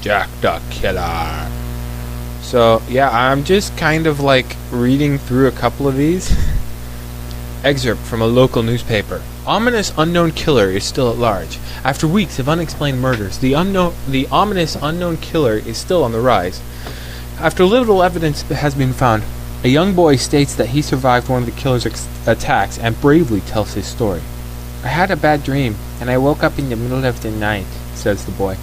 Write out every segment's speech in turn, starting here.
Jack the Killer. So, yeah, I'm just kind of like reading through a couple of these. Excerpt from a local newspaper. Ominous unknown killer is still at large. After weeks of unexplained murders, the ominous unknown killer is still on the rise. After little evidence has been found, a young boy states that he survived one of the killer's attacks and bravely tells his story. I had a bad dream, and I woke up in the middle of the night, says the boy.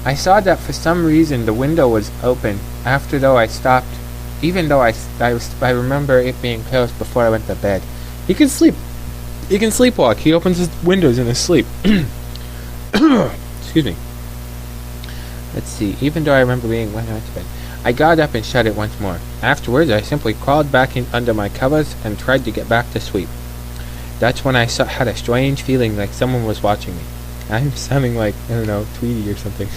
I saw that for some reason the window was open, after though I stopped, even though I remember it being closed before I went to bed. He can sleep. He can sleepwalk. He opens his windows in his sleep. Excuse me. Let's see. Even though I remember being when I went to bed. I got up and shut it once more. Afterwards, I simply crawled back in under my covers and tried to get back to sleep. That's when I had a strange feeling like someone was watching me. I'm sounding like, I don't know, Tweety or something.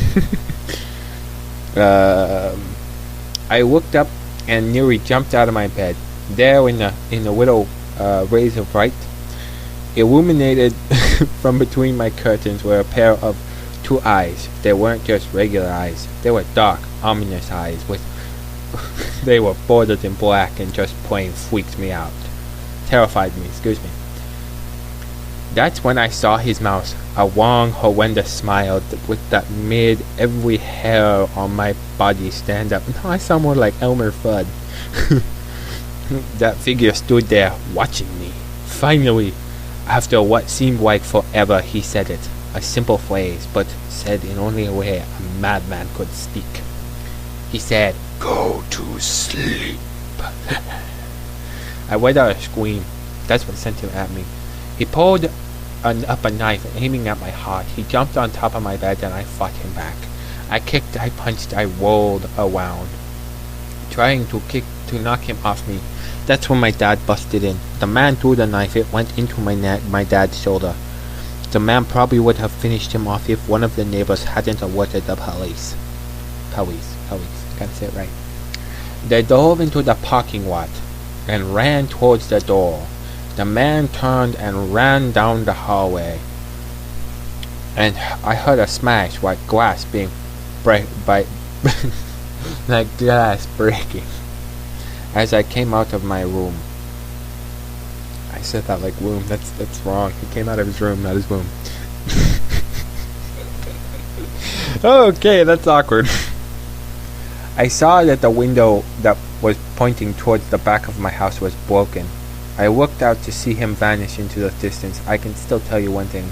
I looked up and nearly jumped out of my bed. There in the widow rays of light, illuminated from between my curtains, were a pair of two eyes. They weren't just regular eyes. They were dark, ominous eyes. They were bordered in black and just plain freaked me out. Terrified me, excuse me. That's when I saw his mouth, a long, horrendous smile that made every hair on my body stand up. Now I sound more like Elmer Fudd. That figure stood there, watching me. Finally, after what seemed like forever, he said it. A simple phrase, but said in only a way a madman could speak. He said, "Go to sleep." I let out a scream. That's what sent him at me. He pulled up a knife, aiming at my heart. He jumped on top of my bed, and I fought him back. I kicked, I punched, I rolled around, trying to knock him off me. That's when my dad busted in. The man threw the knife. It went into my dad's shoulder. The man probably would have finished him off if one of the neighbors hadn't alerted the police. Gotta say it right. They dove into the parking lot and ran towards the door. The man turned and ran down the hallway. And I heard a smash like glass being like glass breaking. As I came out of my room. I said that like womb. That's wrong. He came out of his room, not his womb. Okay, that's awkward. I saw that the window that was pointing towards the back of my house was broken. I looked out to see him vanish into the distance. I can still tell you one thing.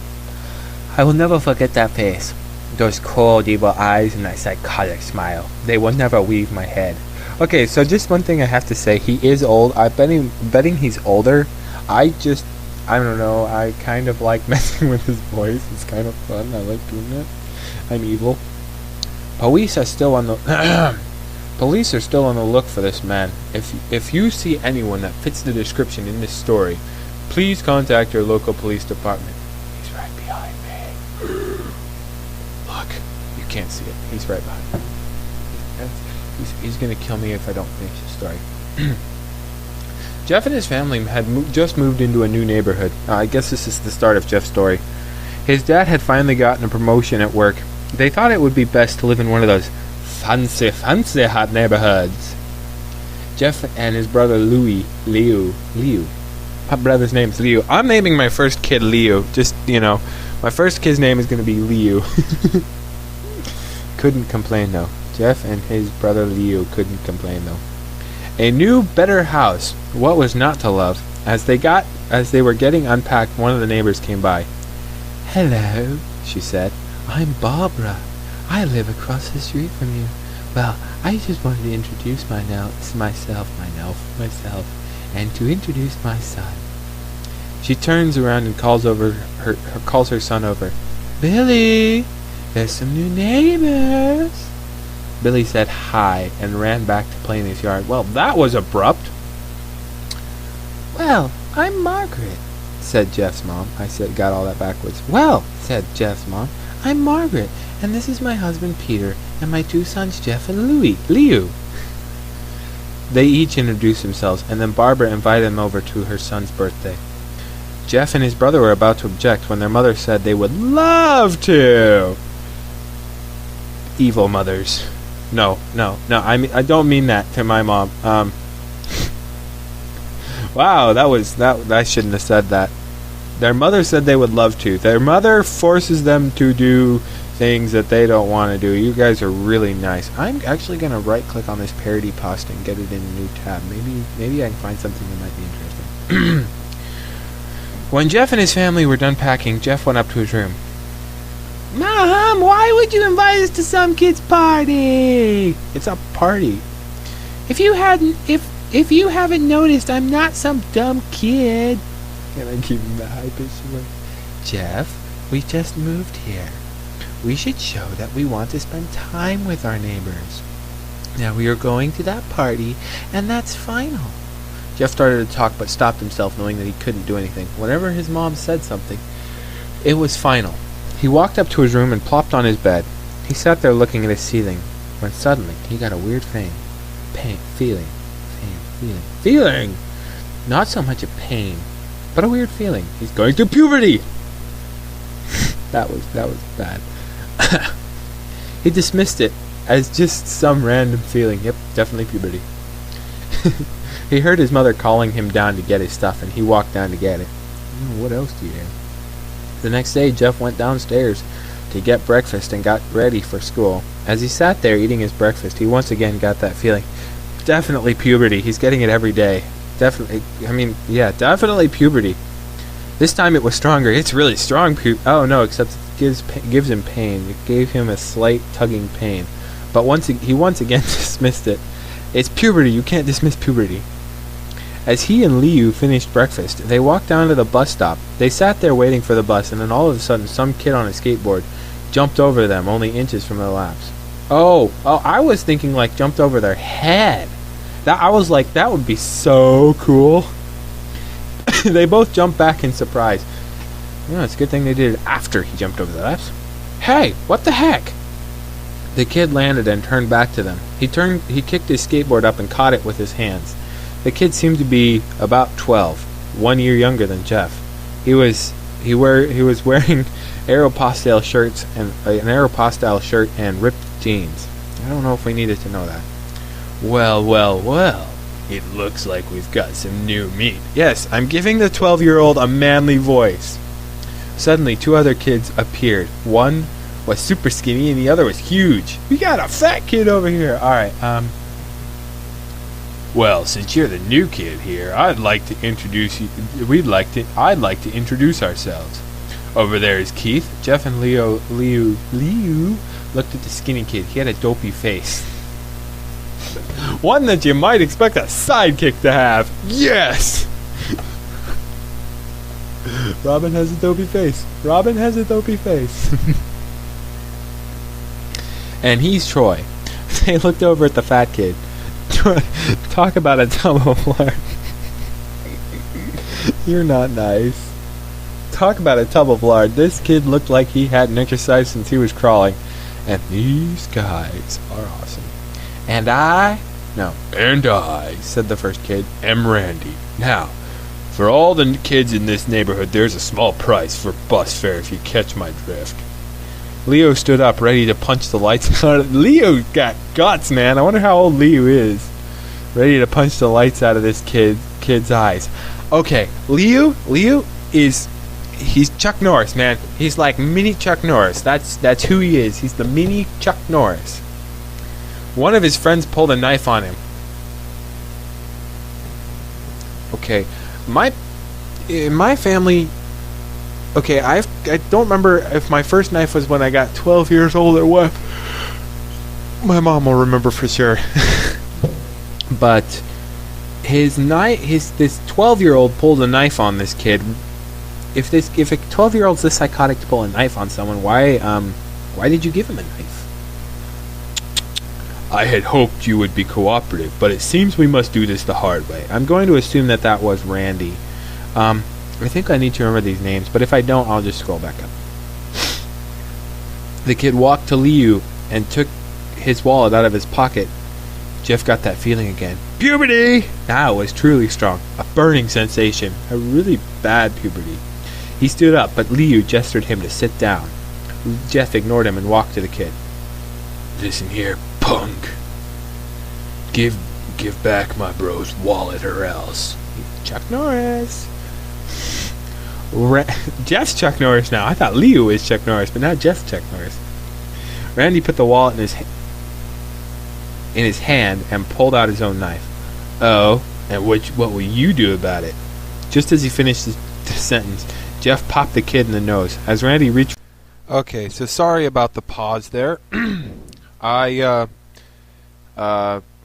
I will never forget that face. Those cold, evil eyes and that psychotic smile. They will never leave my head. Okay, so just one thing I have to say. He is old. I'm betting he's older. I don't know. I kind of like messing with his voice. It's kind of fun. I like doing it. I'm evil. Police are still on the look for this man. If you see anyone that fits the description in this story, please contact your local police department. He's right behind me. Look, you can't see it. He's right behind me. He's gonna kill me if I don't finish the story. Jeff and his family had just moved into a new neighborhood. I guess this is the start of Jeff's story. His dad had finally gotten a promotion at work. They thought it would be best to live in one of those fancy hot neighborhoods. Jeff and his brother Leo. My brother's name's Leo. I'm naming my first kid Leo. Just, my first kid's name is going to be Leo. Couldn't complain though. Jeff and his brother Leo couldn't complain though. A new, better house. What was not to love? As they were getting unpacked, one of the neighbors came by. "Hello," she said. "I'm Barbara. I live across the street from you. Well, I just wanted to introduce myself, and to introduce my son." She turns around and calls her son over. "Billy, there's some new neighbors." Billy said hi and ran back to play in his yard. Well, that was abrupt. "Well, I'm Margaret," said Jeff's mom. Got all that backwards. "Well," said Jeff's mom, "I'm Margaret, and this is my husband Peter, and my two sons Jeff and Leo." They each introduced themselves, and then Barbara invited them over to her son's birthday. Jeff and his brother were about to object when their mother said they would love to. evil mothers. No. I don't mean that to my mom. Wow, I shouldn't have said that. Their mother said they would love to. Their mother forces them to do things that they don't want to do. You guys are really nice. I'm actually going to right-click on this parody post and get it in a new tab. Maybe I can find something that might be interesting. When Jeff and his family were done packing, Jeff went up to his room. Mom, why would you invite us to some kid's party? It's a party. If you haven't noticed, I'm not some dumb kid. Can I keep him that high-pitched voice? Jeff, we just moved here. We should show that we want to spend time with our neighbors. Now we are going to that party, and that's final. Jeff started to talk, but stopped himself, knowing that he couldn't do anything. Whenever his mom said something, it was final. He walked up to his room and plopped on his bed. He sat there looking at his ceiling, when suddenly he got a weird feeling. Not so much a pain, but a weird feeling. He's going through puberty. That was bad. He dismissed it as just some random feeling. Yep, definitely puberty. He heard his mother calling him down to get his stuff, and he walked down to get it. What else do you have? The next day, Jeff went downstairs to get breakfast and got ready for school. As he sat there eating his breakfast, he once again got that feeling. Definitely puberty. He's getting it every day. Definitely puberty. This time it was stronger. It's really strong oh no, except it gives him pain. It gave him a slight tugging pain. But he once again dismissed it. It's puberty. You can't dismiss puberty. As he and Liu finished breakfast, they walked down to the bus stop. They sat there waiting for the bus, and then all of a sudden some kid on a skateboard jumped over them, only inches from their laps. Oh, I was thinking like jumped over their head. I was like, that would be so cool. They both jumped back in surprise. It's a good thing they did it after he jumped over their laps. Hey, what the heck? The kid landed and turned back to them. He kicked his skateboard up and caught it with his hands. The kid seemed to be about 12, 1 year younger than Jeff. He was wearing Aeropostale shirts and an Aeropostale shirt and ripped jeans. I don't know if we needed to know that. Well. It looks like we've got some new meat. Yes, I'm giving the 12-year-old a manly voice. Suddenly, two other kids appeared. One was super skinny and the other was huge. We got a fat kid over here. Alright, well, since you're the new kid here, I'd like to introduce ourselves. Over there is Keith. Jeff and Liu looked at the skinny kid. He had a dopey face. One that you might expect a sidekick to have. Yes! Robin has a dopey face. And he's Troy. They looked over at the fat kid. Talk about a tub of lard. You're not nice. Talk about a tub of lard. This kid looked like he hadn't exercised since he was crawling. And these guys are awesome. And I, said the first kid, am Randy. Now, for all the kids in this neighborhood, there's a small price for bus fare if you catch my drift. Leo stood up, ready to punch the lights out. Leo got guts, man. I wonder how old Leo is. Ready to punch the lights out of this kid's eyes. Okay, Leo he's Chuck Norris, man. He's like mini Chuck Norris. That's who he is. He's the mini Chuck Norris. One of his friends pulled a knife on him. Okay, in my family. Okay, I don't remember if my first knife was when I got 12 years old or what. My mom will remember for sure. But this 12-year-old pulled a knife on this kid. If a 12-year-old's this psychotic to pull a knife on someone, why did you give him a knife? I had hoped you would be cooperative, but it seems we must do this the hard way. I'm going to assume that was Randy. I think I need to remember these names, but if I don't, I'll just scroll back up. The kid walked to Liu and took his wallet out of his pocket. Jeff got that feeling again. Puberty! Now it was truly strong. A burning sensation. A really bad puberty. He stood up, but Liu gestured him to sit down. Jeff ignored him and walked to the kid. Listen here, punk. Give back my bro's wallet or else. Chuck Norris. Jeff's Chuck Norris now. I thought Leo was Chuck Norris, but now Jeff's Chuck Norris. Randy put the wallet in his hand and pulled out his own knife. Oh, and what will you do about it? Just as he finished the sentence, Jeff popped the kid in the nose. As Randy reached... Okay, so sorry about the pause there. I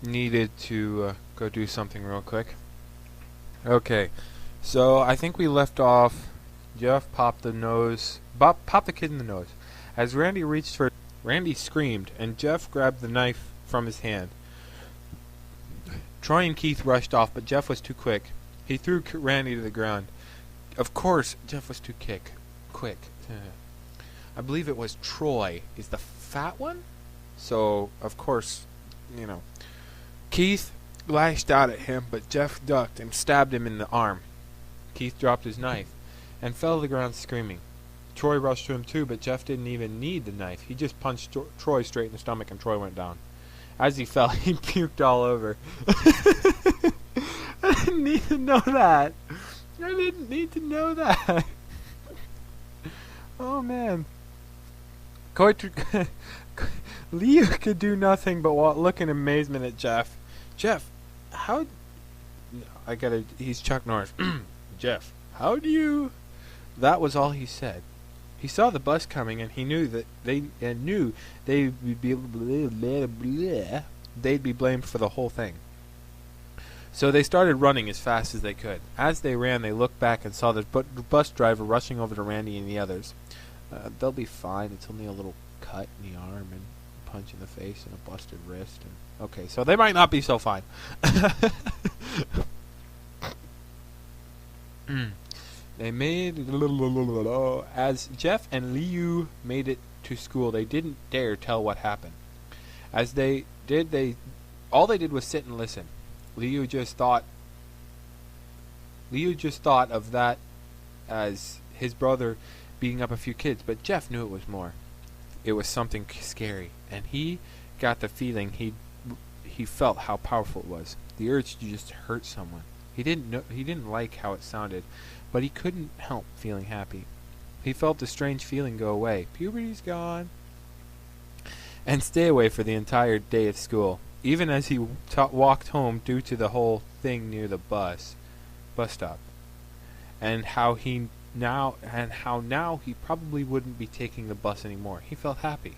needed to go do something real quick. Okay, so I think we left off. Jeff popped the kid in the nose. As Randy reached for... Randy screamed, and Jeff grabbed the knife from his hand. Troy and Keith rushed off, but Jeff was too quick. He threw Randy to the ground. Of course, Jeff was too quick. I believe it was Troy is the fat one? So, of course, Keith lashed out at him, but Jeff ducked and stabbed him in the arm. Keith dropped his knife and fell to the ground screaming. Troy rushed to him too, but Jeff didn't even need the knife. He just punched Troy straight in the stomach, and Troy went down. As he fell, he puked all over. I didn't need to know that. Oh, man. Leo could do nothing but look in amazement at Jeff. Jeff, how... He's Chuck Norris. Jeff, how do you... That was all he said. He saw the bus coming, and he knew that they'd be blamed for the whole thing. So they started running as fast as they could. As they ran, they looked back and saw the bus driver rushing over to Randy and the others. They'll be fine. It's only a little cut in the arm and a punch in the face and a busted wrist. Okay, so they might not be so fine. They made... As Jeff and Liu made it to school, they didn't dare tell what happened. As they did, all they did was sit and listen. Liu just thought of that as his brother beating up a few kids, but Jeff knew it was more. It was something scary, and he got the feeling he felt how powerful it was. The urge to just hurt someone. He didn't like how it sounded, but he couldn't help feeling happy. He felt the strange feeling go away. Puberty's gone. And stay away for the entire day of school. Even as he walked home due to the whole thing near the bus stop. And how now he probably wouldn't be taking the bus anymore. He felt happy.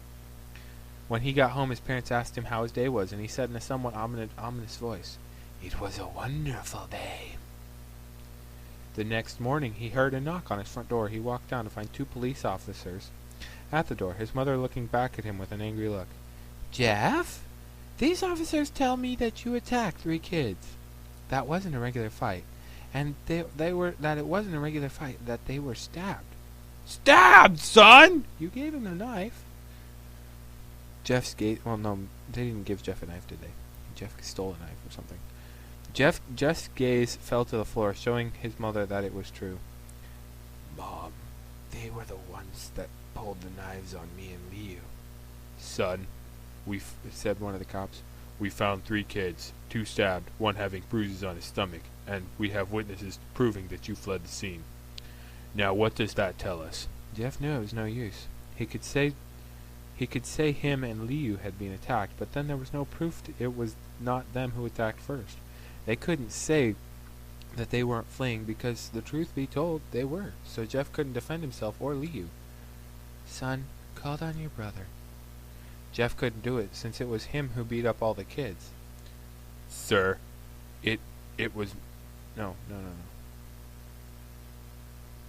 When he got home, his parents asked him how his day was, and he said in a somewhat ominous voice, "It was a wonderful day." The next morning, he heard a knock on his front door. He walked down to find 2 police officers at the door, his mother looking back at him with an angry look. "Jeff, these officers tell me that you attacked 3 kids. That wasn't a regular fight. And it wasn't a regular fight, that they were stabbed." "Stabbed, son?" "You gave him a knife." Jeff's gaze... Well, no, they didn't give Jeff a knife, did they? Jeff stole a knife or something. Jeff's gaze fell to the floor, showing his mother that it was true. "Mom, they were the ones that pulled the knives on me and Leo." "Son," said one of the cops, "we found 3 kids, 2 stabbed, 1 having bruises on his stomach, and we have witnesses proving that you fled the scene. Now what does that tell us?" Jeff knew it was no use. He could say him and Liu had been attacked, but then there was no proof it was not them who attacked first. They couldn't say that they weren't fleeing because, the truth be told, they were. So Jeff couldn't defend himself or Liu. "Son, call down your brother." Jeff couldn't do it since it was him who beat up all the kids. "Sir, it was... No.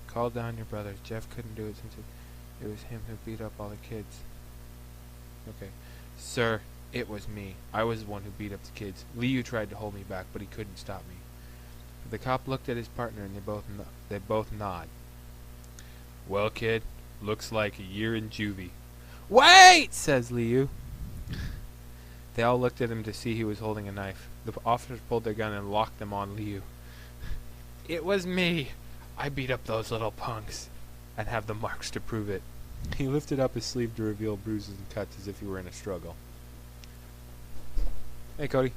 Call down your brother. Jeff couldn't do it since it was him who beat up all the kids." Okay. "Sir, it was me. I was the one who beat up the kids. Liu tried to hold me back, but he couldn't stop me." The cop looked at his partner, and they both nod. "Well, kid, looks like a year in juvie." "Wait!" says Liu. They all looked at him to see he was holding a knife. The officers pulled their gun and locked them on Liu. "It was me. I beat up those little punks, and have the marks to prove it." He lifted up his sleeve to reveal bruises and cuts as if he were in a struggle. Hey, Cody.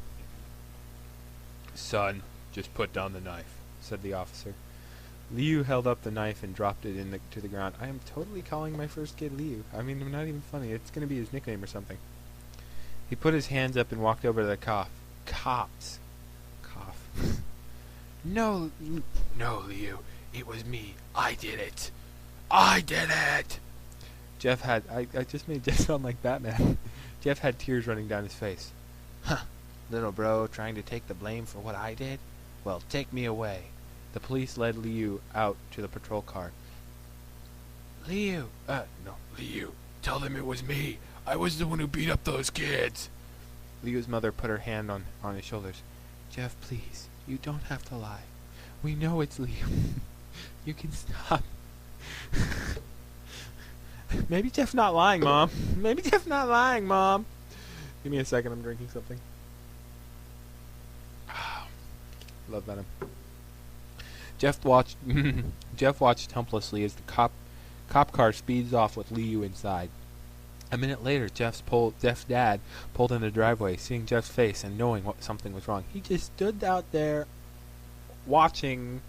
Son, just put down the knife, said the officer. Liu held up the knife and dropped it to the ground. I am totally calling my first kid Liu. I mean, I'm not even funny. It's going to be his nickname or something. He put his hands up and walked over to the cops. Cough. No, Liu. It was me. I did it. I did it! I just made Jeff sound like Batman. Jeff had tears running down his face. Huh. Little bro trying to take the blame for what I did? Well, take me away. The police led Liu out to the patrol car. Liu! No, Liu. Tell them it was me. I was the one who beat up those kids. Liu's mother put her hand on his shoulders. Jeff, please. You don't have to lie. We know it's Liu. You can stop. Maybe Jeff's not lying, Mom. Maybe Jeff's not lying, Mom. Give me a second. I'm drinking something. Love venom. Jeff watched helplessly as the cop car speeds off with Liu inside. A minute later, Jeff's dad pulled in the driveway, seeing Jeff's face and knowing something was wrong. He just stood out there watching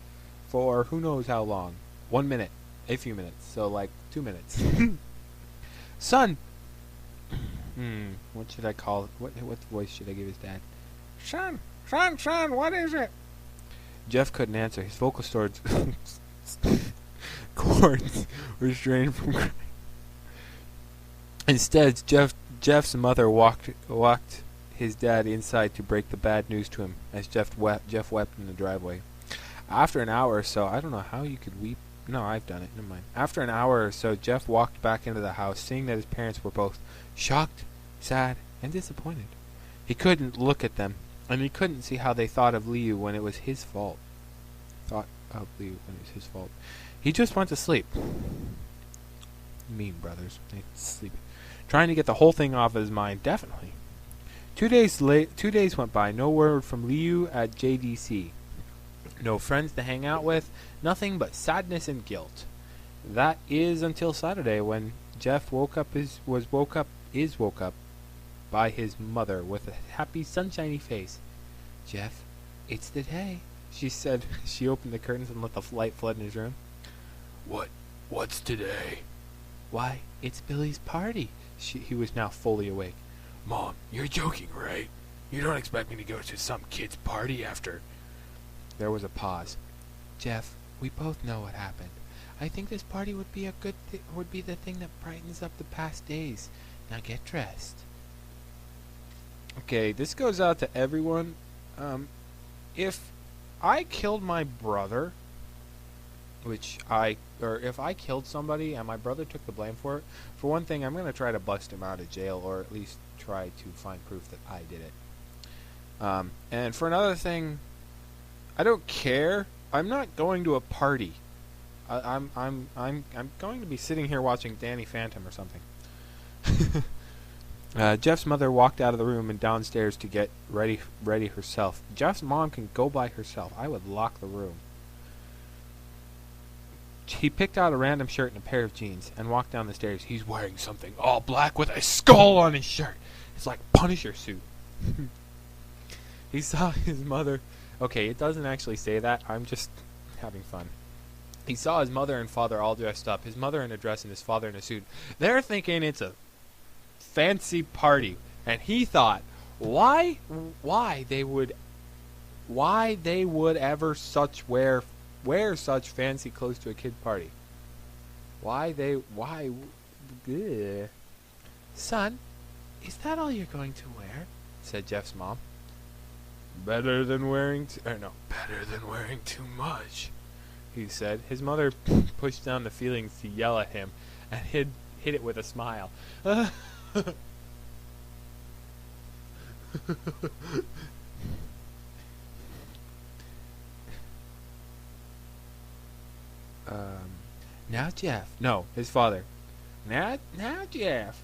for who knows how long. 1 minute. A few minutes. So, like, 2 minutes. Son! What should I call it? What voice should I give his dad? Son, what is it? Jeff couldn't answer. His vocal cords were strained from crying. Instead, Jeff's mother walked his dad inside to break the bad news to him as Jeff wept in the driveway. After an hour or so, I don't know how you could weep. No, I've done it. Never mind. After an hour or so, Jeff walked back into the house, seeing that his parents were both shocked, sad, and disappointed. He couldn't look at them, and he couldn't see how they thought of Liu when it was his fault. He just went to sleep. Mean brothers. They sleep. Trying to get the whole thing off his mind, definitely. 2 days went by. No word from Liu at JDC. No friends to hang out with. Nothing but sadness and guilt. That is until Saturday, when Jeff woke up by his mother with a happy, sunshiny face. Jeff, it's the day, she said. She opened the curtains and let the light flood in his room. What's today? Why, it's Billy's party. He was now fully awake. Mom, you're joking, right? You don't expect me to go to some kid's party after... There was a pause. Jeff, we both know what happened. I think this party would be would be the thing that brightens up the past days. Now get dressed. Okay, this goes out to everyone. If I killed my brother, if I killed somebody and my brother took the blame for it, for one thing, I'm going to try to bust him out of jail, or at least try to find proof that I did it. And for another thing, I don't care. I'm not going to a party. I'm going to be sitting here watching Danny Phantom or something. Jeff's mother walked out of the room and downstairs to get ready herself. Jeff's mom can go by herself. I would lock the room. He picked out a random shirt and a pair of jeans and walked down the stairs. He's wearing something all black with a skull on his shirt. It's like Punisher suit. He saw his mother... Okay, it doesn't actually say that. I'm just having fun. He saw his mother and father all dressed up. His mother in a dress and his father in a suit. They're thinking it's a fancy party. And he thought, why they would ever wear such fancy clothes to a kid party? Ugh. Son, is that all you're going to wear? Said Jeff's mom. Better than wearing too much, he said. His mother pushed down the feelings to yell at him and hid it with a smile. Now Jeff. No, his father. Now Jeff.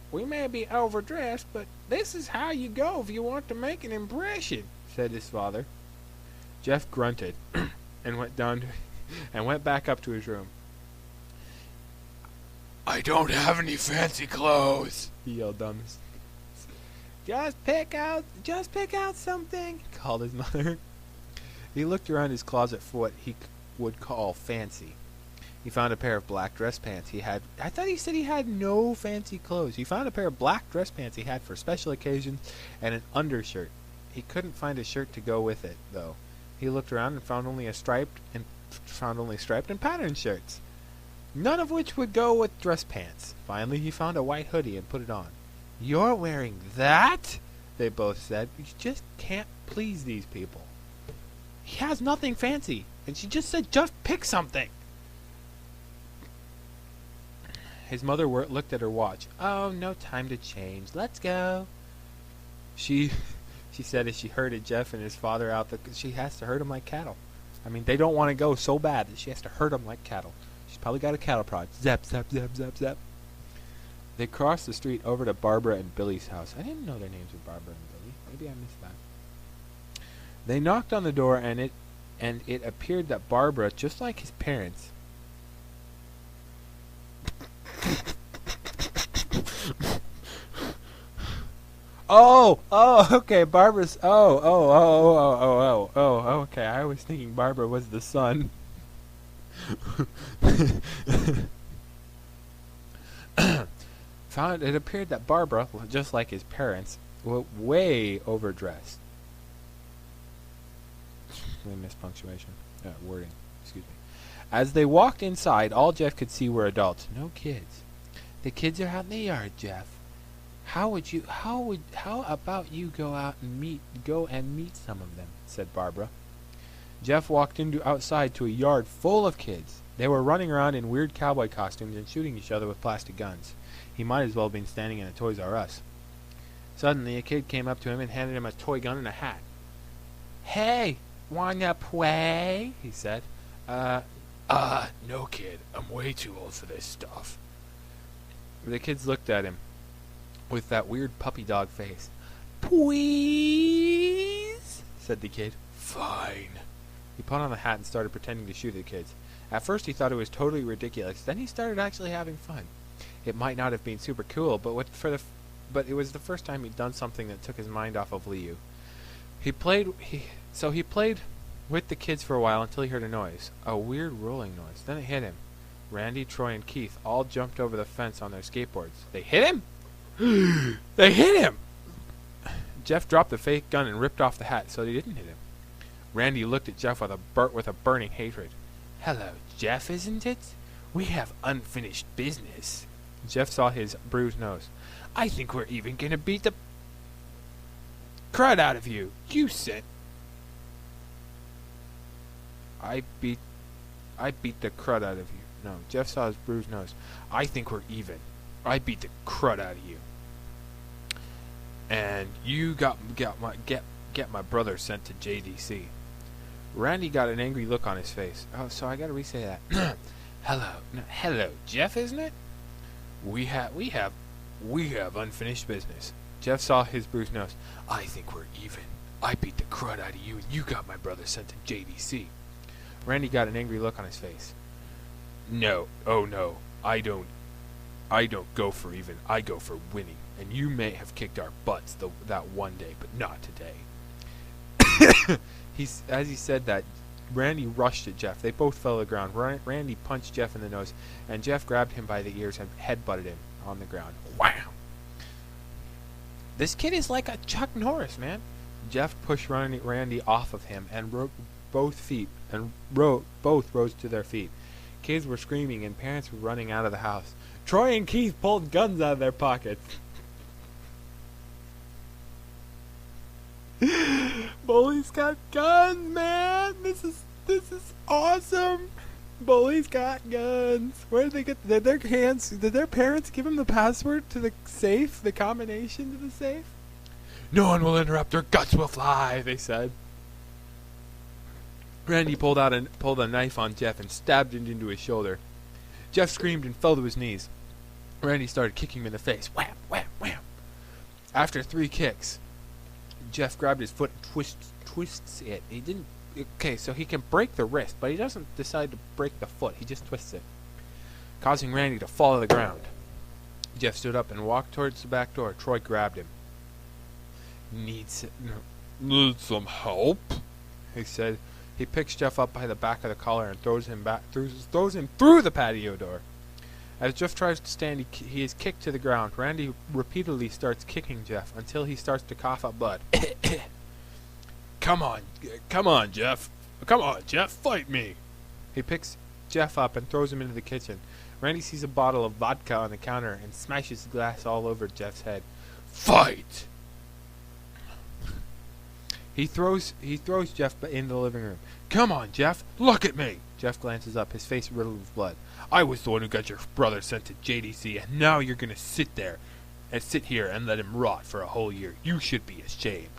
We may be overdressed, but this is how you go if you want to make an impression, said his father. Jeff grunted and went back up to his room. I don't have any fancy clothes, he yelled down Just pick out something, called his mother. He looked around his closet for what he would call fancy. He found a pair of black dress pants I thought he said he had no fancy clothes. He found a pair of black dress pants he had for special occasions and an undershirt. He couldn't find a shirt to go with it, though. He looked around and found only striped and patterned shirts, none of which would go with dress pants. Finally, he found a white hoodie and put it on. "You're wearing that?" they both said. "You just can't please these people. He has nothing fancy." And she just said, "Just pick something." His mother looked at her watch. "Oh, no time to change. Let's go." She said as she herded Jeff and his father out. She has to herd them like cattle. I mean, they don't want to go so bad that she has to herd them like cattle. She's probably got a cattle prod. Zap, zap, zap, zap, zap. They crossed the street over to Barbara and Billy's house. I didn't know their names were Barbara and Billy. Maybe I missed that. They knocked on the door, and it appeared that Barbara, just like his parents, okay. Barbara's. Okay. I was thinking Barbara was the son. It appeared that Barbara, just like his parents, was way overdressed. I missed punctuation. Wording. Excuse me. As they walked inside, all Jeff could see were adults, no kids. "The kids are out in the yard, Jeff. How about you go and meet some of them?" said Barbara. Jeff walked outside to a yard full of kids. They were running around in weird cowboy costumes and shooting each other with plastic guns. He might as well have been standing in a Toys R Us. Suddenly, a kid came up to him and handed him a toy gun and a hat. "Hey, wanna play?" he said. No, kid. I'm way too old for this stuff." The kids looked at him with that weird puppy dog face. "Please?" said the kid. "Fine." He put on the hat and started pretending to shoot at the kids. At first he thought it was totally ridiculous. Then he started actually having fun. It might not have been super cool, but it was the first time he'd done something that took his mind off of Liu. He played with the kids for a while until he heard a noise. A weird rolling noise. Then it hit him. Randy, Troy, and Keith all jumped over the fence on their skateboards. They hit him? They hit him! Jeff dropped the fake gun and ripped off the hat so they didn't hit him. Randy looked at Jeff with a burning hatred. "Hello, Jeff, isn't it? We have unfinished business." Jeff saw his bruised nose. "I think we're even gonna beat the crud out of you. You said..." I beat the crud out of you. No, Jeff saw his bruised nose. "I think we're even. I beat the crud out of you. And you get my brother sent to JDC." Randy got an angry look on his face. "Oh, so I gotta re-say that." Hello, Jeff, isn't it? We have unfinished business." Jeff saw his bruised nose. "I think we're even. I beat the crud out of you, and you got my brother sent to JDC." Randy got an angry look on his face. No, I don't go for even. I go for winning. And you may have kicked our butts that one day, but not today." As he said that, Randy rushed at Jeff. They both fell to the ground. Randy punched Jeff in the nose, and Jeff grabbed him by the ears and headbutted him on the ground. Wham! This kid is like a Chuck Norris, man. Jeff pushed Randy off of him and both rose to their feet. Kids were screaming and parents were running out of the house. Troy and Keith pulled guns out of their pockets. Bully's got guns, man. This is awesome. Bully's got guns. Where did they get did their parents give him the password to the safe, the combination to the safe? "No one will interrupt, their guts will fly," they said. Randy pulled a knife on Jeff and stabbed it into his shoulder. Jeff screamed and fell to his knees. Randy started kicking him in the face. Wham, wham, wham. After 3 kicks, Jeff grabbed his foot and twists it. So he can break the wrist, but he doesn't decide to break the foot. He just twists it, causing Randy to fall to the ground. Jeff stood up and walked towards the back door. Troy grabbed him. Need some help? He said. He picks Jeff up by the back of the collar and throws him through the patio door. As Jeff tries to stand, he is kicked to the ground. Randy repeatedly starts kicking Jeff until he starts to cough up blood. Come on, Jeff. Come on, Jeff, fight me. He picks Jeff up and throws him into the kitchen. Randy sees a bottle of vodka on the counter and smashes the glass all over Jeff's head. Fight! He throws Jeff into the living room. Come on, Jeff, look at me. Jeff glances up, his face riddled with blood. I was the one who got your brother sent to JDC, and now you're gonna sit here and let him rot for a whole year. You should be ashamed.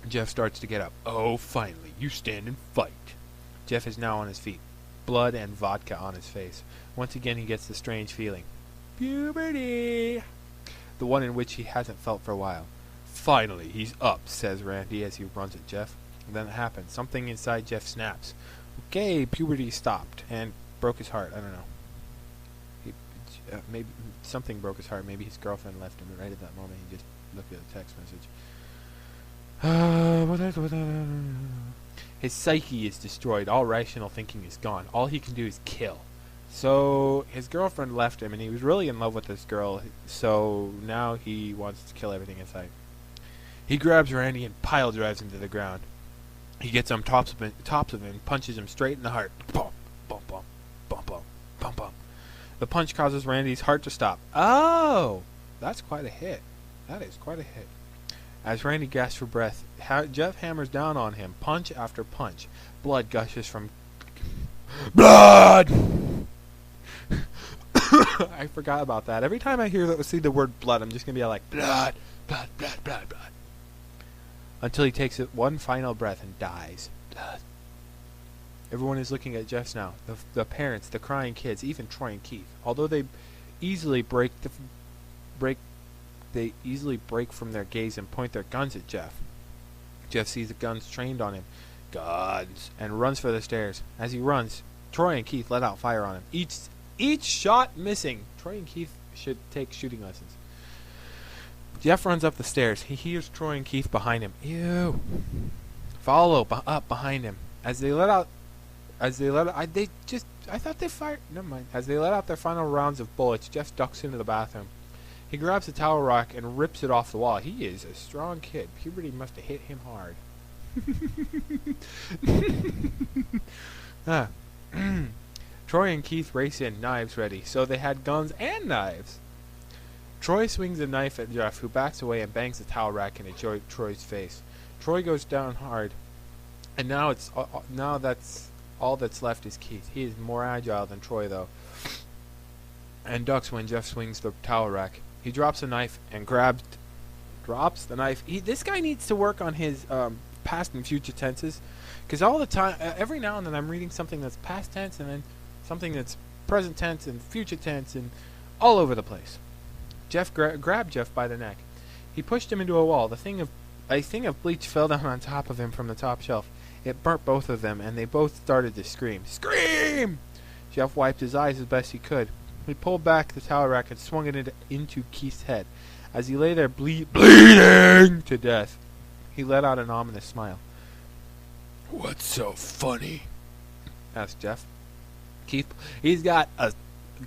Jeff starts to get up. Oh, finally, you stand and fight. Jeff is now on his feet, blood and vodka on his face. Once again, he gets the strange feeling. Puberty! The one in which he hasn't felt for a while. Finally, he's up, says Randy as he runs at Jeff. And then it happens. Something inside Jeff snaps. Okay, puberty stopped and broke his heart. I don't know. Maybe something broke his heart. Maybe his girlfriend left him right at that moment. He just looked at the text message. His psyche is destroyed. All rational thinking is gone. All he can do is kill. So his girlfriend left him, and he was really in love with this girl. So now he wants to kill everything in sight. He grabs Randy and pile drives him to the ground. He gets on tops of him, and punches him straight in the heart. Bump, bump, bump, bump, bump, bump, bump. The punch causes Randy's heart to stop. Oh, that's quite a hit. That is quite a hit. As Randy gasps for breath, Jeff hammers down on him, punch after punch. Blood gushes from... Blood! I forgot about that. Every time I see the word blood, I'm just going to be like, blood, blood, blood, blood, blood. Until he takes one final breath and dies. Blood. Everyone is looking at Jeff now. The parents, the crying kids, even Troy and Keith. Although they easily break from their gaze and point their guns at Jeff. Jeff sees the guns trained on him. Guns! And runs for the stairs. As he runs, Troy and Keith let out fire on him. Each shot missing. Troy and Keith should take shooting lessons. Jeff runs up the stairs. He hears Troy and Keith behind him. Ew. Follow up behind him. As they let out I thought they fired. Never mind. As they let out their final rounds of bullets, Jeff ducks into the bathroom. He grabs a towel rack and rips it off the wall. He is a strong kid. Puberty must have hit him hard. Troy and Keith race in, knives ready. So they had guns and knives. Troy swings a knife at Jeff, who backs away and bangs the towel rack into Troy's face. Troy goes down hard, and now that's all that's left is Keith. He is more agile than Troy, though, and ducks when Jeff swings the towel rack. He drops a knife and drops the knife. This guy needs to work on his past and future tenses, because all the time, every now and then, I'm reading something that's past tense and then something that's present tense and future tense and all over the place. Jeff grabbed Jeff by the neck. He pushed him into a wall. A thing of bleach fell down on top of him from the top shelf. It burnt both of them, and they both started to scream. Scream! Jeff wiped his eyes as best he could. He pulled back the towel rack and swung it into Keith's head. As he lay there bleeding to death, he let out an ominous smile. What's so funny? Asked Jeff. Keith, he's got a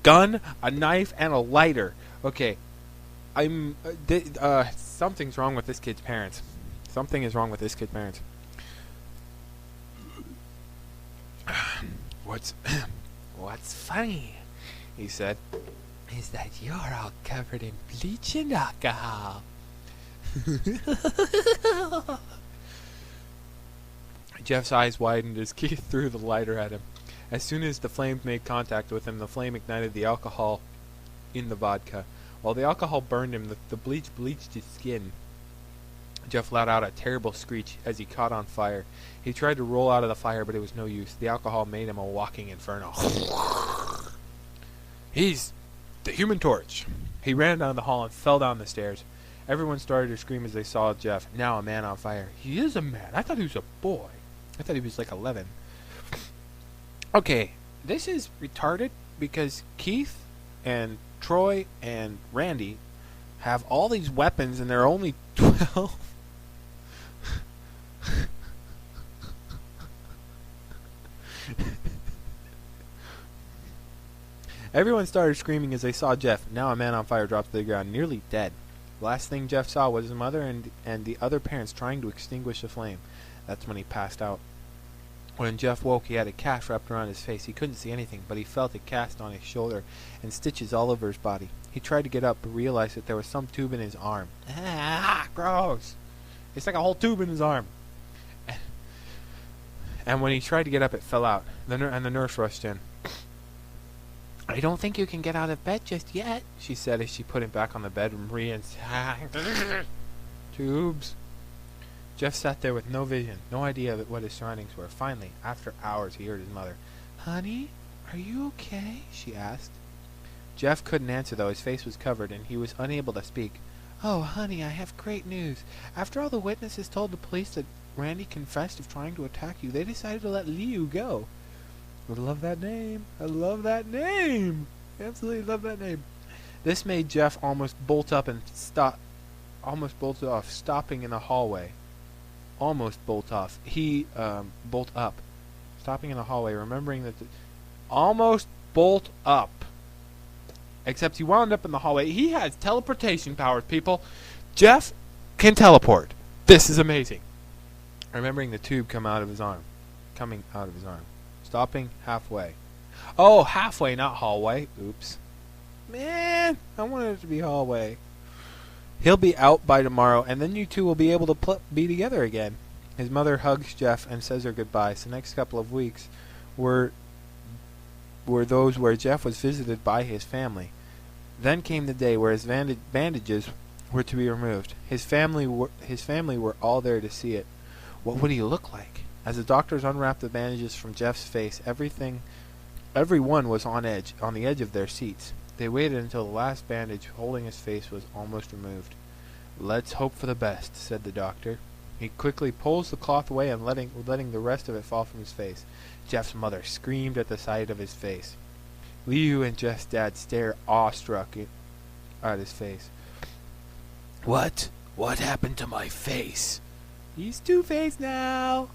gun, a knife, and a lighter. Okay, something's wrong with this kid's parents. Something is wrong with this kid's parents. What's funny, he said, is that you're all covered in bleach and alcohol. Jeff's eyes widened as Keith threw the lighter at him. As soon as the flame made contact with him, the flame ignited the alcohol in the vodka. While the alcohol burned him, the bleach bleached his skin. Jeff let out a terrible screech as he caught on fire. He tried to roll out of the fire, but it was no use. The alcohol made him a walking inferno. He's the Human Torch. He ran down the hall and fell down the stairs. Everyone started to scream as they saw Jeff, now a man on fire. He is a man. I thought he was a boy. I thought he was like 11. Okay, this is retarded because Keith and Troy and Randy have all these weapons and they're only 12? Everyone started screaming as they saw Jeff, now a man on fire, drop to the ground, nearly dead. The last thing Jeff saw was his mother and the other parents trying to extinguish the flame. That's when he passed out. When Jeff woke, he had a cast wrapped around his face. He couldn't see anything, but he felt a cast on his shoulder and stitches all over his body. He tried to get up, but realized that there was some tube in his arm. Ah, gross! It's like a whole tube in his arm. And when he tried to get up, it fell out. And the nurse rushed in. I don't think you can get out of bed just yet, she said as she put him back on the bed and tubes. Jeff sat there with no vision, no idea what his surroundings were. Finally, after hours, he heard his mother. Honey, are you okay? She asked. Jeff couldn't answer, though. His face was covered, and he was unable to speak. Oh, honey, I have great news. After all the witnesses told the police that Randy confessed of trying to attack you, they decided to let Liu go. I love that name. I love that name. Absolutely love that name. This made Jeff almost bolt up and almost bolted off, stopping in the hallway. Almost bolt off. He bolt up, stopping in the hallway, remembering that almost bolt up. Except he wound up in the hallway. He has teleportation powers, people. Jeff can teleport. This is amazing. Remembering the tube coming out of his arm. Stopping halfway. Oh, halfway, not hallway. Oops. Man, I wanted it to be hallway. He'll be out by tomorrow, and then you two will be able to be together again. His mother hugs Jeff and says her goodbyes. The next couple of weeks were those where Jeff was visited by his family. Then came the day where his bandages were to be removed. His family were all there to see it. What would he look like? As the doctors unwrapped the bandages from Jeff's face, everyone was on the edge of their seats. They waited until the last bandage holding his face was almost removed. Let's hope for the best, said the doctor. He quickly pulls the cloth away and letting the rest of it fall from his face. Jeff's mother screamed at the sight of his face. Liu and Jeff's dad stare awestruck at his face. What? What happened to my face? He's Two-Face now.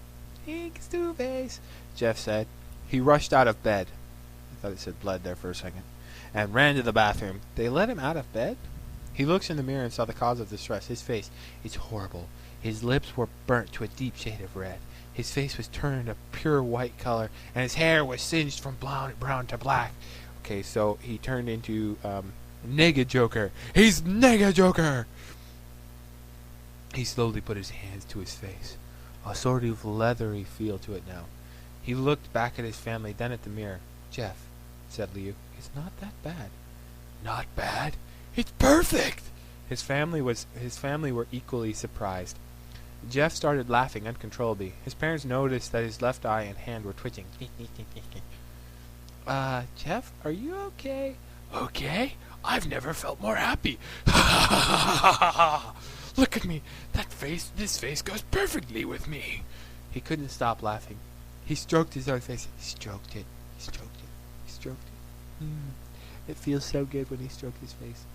He's Two-Face, Jeff said. He rushed out of bed. I thought it said blood there for a second. And ran to the bathroom. They let him out of bed? He looks in the mirror and saw the cause of distress. His face. It's horrible. His lips were burnt to a deep shade of red. His face was turned a pure white color, and his hair was singed from brown to black. Okay, so he turned into Nega Joker. He's Nega Joker! He slowly put his hands to his face. A sort of leathery feel to it now. He looked back at his family, then at the mirror. Jeff, said Liu, it's not that bad. Not bad? It's perfect! His family were equally surprised. Jeff started laughing uncontrollably. His parents noticed that his left eye and hand were twitching. Jeff, are you okay? Okay? I've never felt more happy. Look at me. This face goes perfectly with me. He couldn't stop laughing. He stroked his own face. He stroked it. It feels so good when he stroked his face.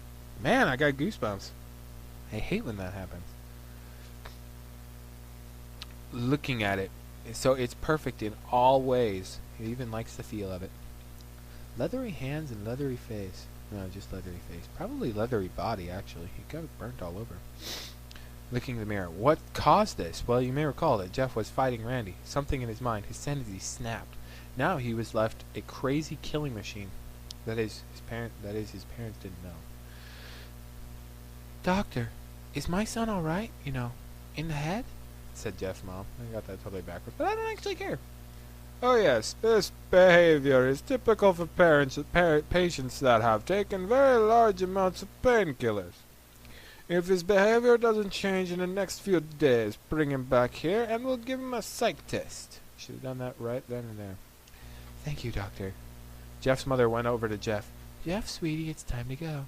Man, I got goosebumps. I hate when that happens. Looking at it, so it's perfect in all ways. He even likes the feel of it. Leathery hands and leathery face. No, just leathery face. Probably leathery body, actually. He got burnt all over. Looking in the mirror. What caused this? Well, you may recall that Jeff was fighting Randy. Something in his mind. His sanity snapped. Now he was left a crazy killing machine. That is, his parents didn't know. Doctor, is my son alright? You know, in the head? Said Jeff's mom. I got that totally backwards, but I don't actually care. Oh yes, this behavior is typical for patients that have taken very large amounts of painkillers. If his behavior doesn't change in the next few days, bring him back here and we'll give him a psych test. Should have done that right then and there. Thank you, doctor. Jeff's mother went over to Jeff. Jeff, sweetie, it's time to go.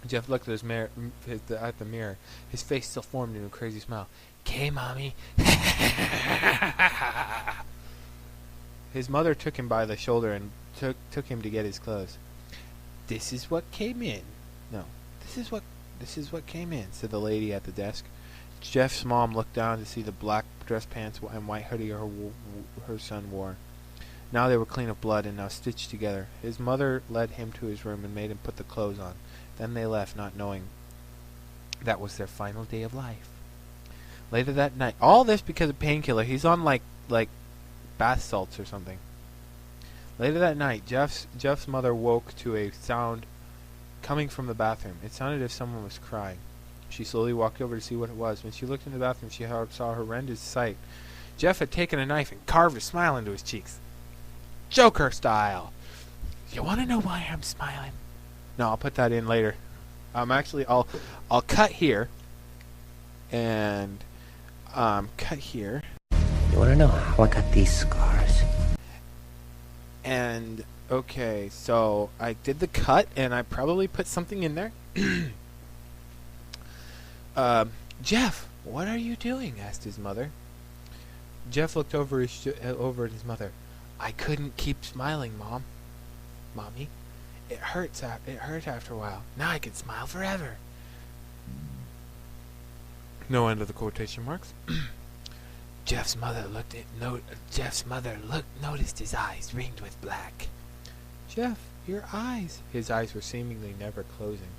Jeff looked at at the mirror. His face still formed into a crazy smile. Okay, Mommy. His mother took him by the shoulder and took him to get his clothes. This is what came in. No, this is what This is what came in," said the lady at the desk. Jeff's mom looked down to see the black dress pants and white hoodie her son wore. Now they were clean of blood and now stitched together. His mother led him to his room and made him put the clothes on. Then they left, not knowing that was their final day of life. Later that night, all this because of painkiller. He's on like bath salts or something. Later that night, Jeff's mother woke to a sound coming from the bathroom. It sounded as if someone was crying. She slowly walked over to see what it was. When she looked in the bathroom, she saw a horrendous sight. Jeff had taken a knife and carved a smile into his cheeks. Joker style. You want to know why I'm smiling? No, I'll put that in later. I'll cut here. And, cut here. You want to know how I got these scars? And, okay, so I did the cut, and I probably put something in there. Jeff, what are you doing? Asked his mother. Jeff looked over at his mother. I couldn't keep smiling, Mommy. It hurts after a while. Now I can smile forever. No end of the quotation marks. Jeff's mother noticed his eyes ringed with black. Jeff, your eyes. His eyes were seemingly never closing.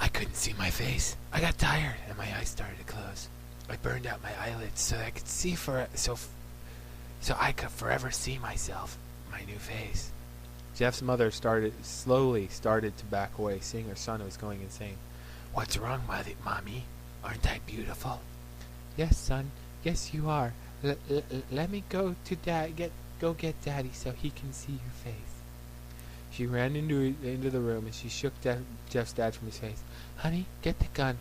I couldn't see my face. I got tired and my eyes started to close. I burned out my eyelids so I could see so I could forever see myself, my new face. Jeff's mother slowly started to back away, seeing her son was going insane. What's wrong, Mommy? Aren't I beautiful? Yes, son. Yes, you are. Let me go to get Daddy so he can see your face. She ran into the room and she shook Jeff's dad from his face. Honey, get the gun.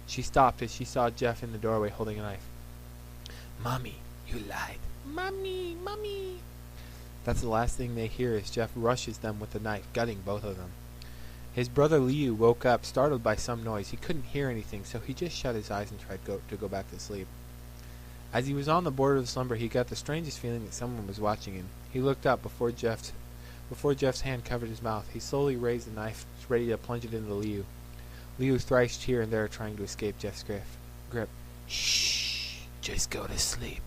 She stopped as she saw Jeff in the doorway holding a knife. Mommy, you lied. Mommy. That's the last thing they hear as Jeff rushes them with the knife, gutting both of them. His brother Liu woke up, startled by some noise. He couldn't hear anything, so he just shut his eyes and tried to go back to sleep. As he was on the border of slumber, he got the strangest feeling that someone was watching him. He looked up before Jeff's hand covered his mouth. He slowly raised the knife, ready to plunge it into Liu. Liu thrashed here and there, trying to escape Jeff's grip. Shh, just go to sleep.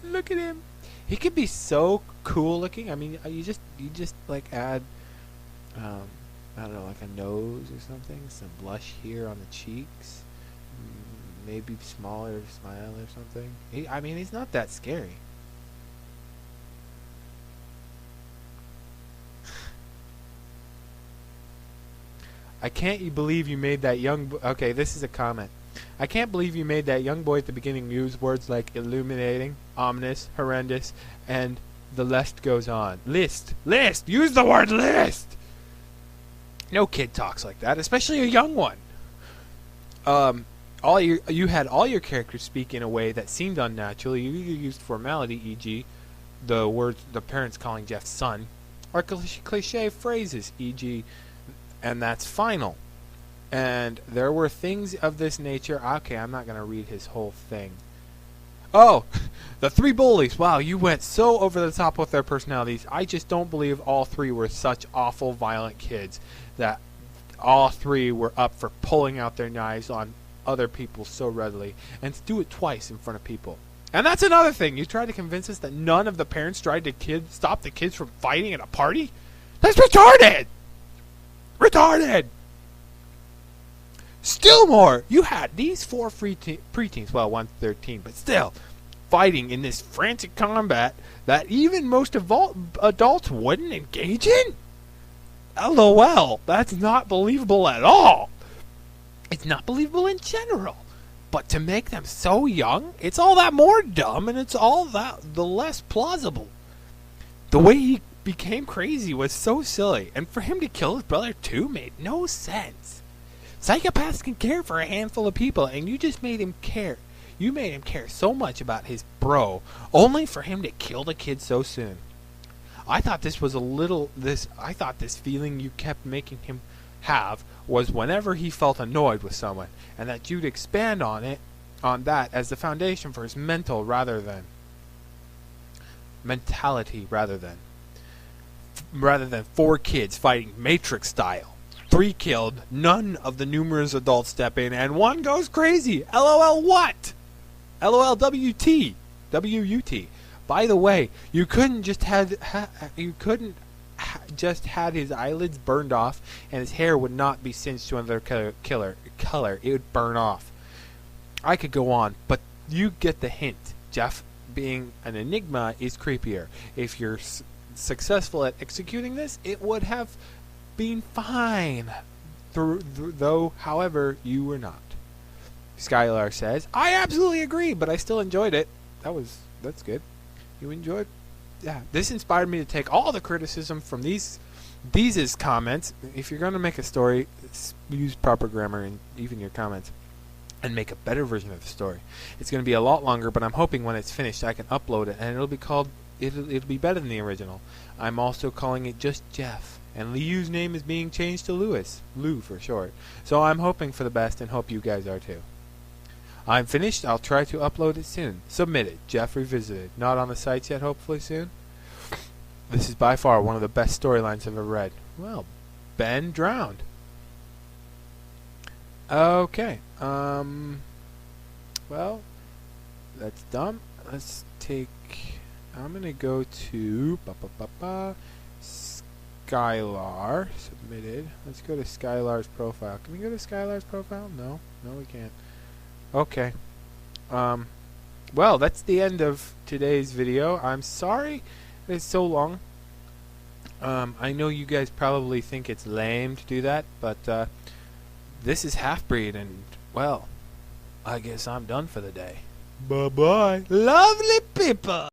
Look at him. He could be so cool looking. I mean, you just like add, I don't know, like a nose or something, some blush here on the cheeks, maybe smaller smile or something. He's not that scary. I can't believe you made that okay, this is a comment. I can't believe you made that young boy at the beginning use words like illuminating, ominous, horrendous, and the list goes on. List! Use the word list! No kid talks like that, especially a young one. You had all your characters speak in a way that seemed unnatural. You either used formality, e.g., the parents calling Jeff son, or cliche phrases, e.g., and that's final. And there were things of this nature. Okay, I'm not going to read his whole thing. Oh, the three bullies. Wow, you went so over the top with their personalities. I just don't believe all three were such awful, violent kids that all three were up for pulling out their knives on other people so readily, and to do it twice in front of people. And that's another thing. You tried to convince us that none of the parents tried to stop the kids from fighting at a party? That's retarded! Still more, you had these four preteens, well, one's 13, but still, fighting in this frantic combat that even most adults wouldn't engage in? LOL, that's not believable at all. It's not believable in general. But to make them so young, it's all that more dumb, and it's all that the less plausible. The way he became crazy was so silly, and for him to kill his brother too made no sense. Psychopaths can care for a handful of people, and you just made him care. You made him care so much about his bro, only for him to kill the kid so soon. I thought this feeling you kept making him have was whenever he felt annoyed with someone, and that you'd expand on that as the foundation for his mentality rather than four kids fighting Matrix style. 3 killed. None of the numerous adults step in, and one goes crazy. LOL what? LOL WT. WUT. By the way, you couldn't just just had his eyelids burned off, and his hair would not be singed to another color. It would burn off. I could go on, but you get the hint. Jeff being an enigma is creepier. If you're successful at executing this, it would have been fine. Though, however, you were not. Skylar says, I absolutely agree, but I still enjoyed it. That's good. You enjoyed? Yeah. This inspired me to take all the criticism from these as comments. If you're going to make a story, use proper grammar in even your comments and make a better version of the story. It's going to be a lot longer, but I'm hoping when it's finished I can upload it and it'll be better than the original. I'm also calling it just Jeff, and Liu's name is being changed to Lewis. Lou for short. So I'm hoping for the best and hope you guys are too. I'm finished. I'll try to upload it soon. Submitted. Jeff Revisited. Not on the sites yet, hopefully soon. This is by far one of the best storylines I've ever read. Well, Ben drowned. Okay. Well, that's dumb. Let's take... I'm going to go to... Skylar. Submitted. Let's go to Skylar's profile. Can we go to Skylar's profile? No. No, we can't. Okay. Well, that's the end of today's video. I'm sorry it's so long. I know you guys probably think it's lame to do that, but this is Half-Breed, and, well, I guess I'm done for the day. Bye-bye. Lovely people!